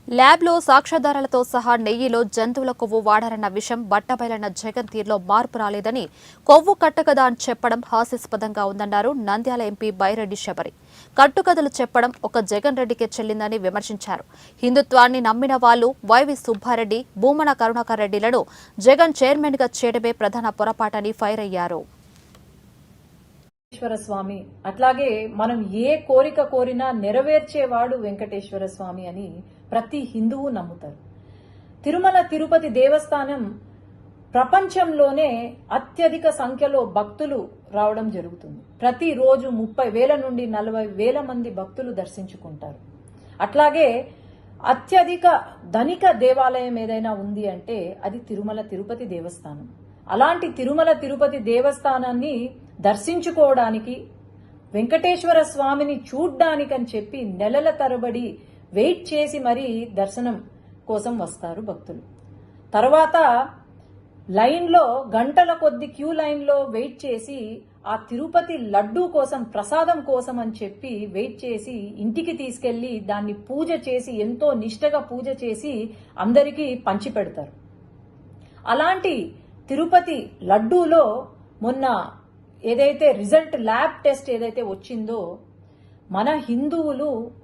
ల్యాబ్లో సాక్ష్యాధారాలతో సహా నెయ్యిలో జంతువుల కొవ్వు వాడారన్న విషయం బట్టబయలైన జగన్ తీరులో మార్పు రాలేదని కొవ్వు కట్టకదా అని చెప్పడం హాస్యాస్పదంగా ఉందన్నారు నంద్యాల ఎంపీ బైరెడ్డి శబరి. కట్టుకథలు చెప్పడం ఒక జగన్ రెడ్డికే చెల్లిందని విమర్శించారు. హిందుత్వాన్ని నమ్మిన వాళ్లు వైవి సుబ్బారెడ్డి, భూమన కరుణాకర్ రెడ్డిలను జగన్ చైర్మన్గా చేయడమే ప్రధాన పొరపాటని ఫైర్ అయ్యారు. వెంకటేశ్వర స్వామి అట్లాగే మనం ఏ కోరిక కోరినా నెరవేర్చేవాడు వెంకటేశ్వర స్వామి అని ప్రతి హిందువు నమ్ముతారు. తిరుమల తిరుపతి దేవస్థానం ప్రపంచంలోనే అత్యధిక సంఖ్యలో భక్తులు రావడం జరుగుతుంది. ప్రతిరోజు 30,000 నుండి 40,000 మంది భక్తులు దర్శించుకుంటారు. అట్లాగే అత్యధిక ధనిక దేవాలయం ఏదైనా ఉంది అంటే అది తిరుమల తిరుపతి దేవస్థానం. అలాంటి తిరుమల తిరుపతి దేవస్థానాన్ని దర్శించుకోవడానికి, వెంకటేశ్వర స్వామిని చూడ్డానికని చెప్పి నెలల తరబడి వెయిట్ చేసి మరీ దర్శనం కోసం వస్తారు భక్తులు. తర్వాత లైన్లో గంటల కొద్ది క్యూ లైన్లో వెయిట్ చేసి ఆ తిరుపతి లడ్డూ కోసం, ప్రసాదం కోసం అని చెప్పి వెయిట్ చేసి ఇంటికి తీసుకెళ్లి దాన్ని పూజ చేసి, ఎంతో నిష్టగా పూజ చేసి అందరికీ పంచిపెడతారు. అలాంటి తిరుపతి లడ్డూలో మొన్న ఏదైతే రిజల్ట్ ల్యాబ్ టెస్ట్ ఏదైతే వచ్చిందో మన హిందువులు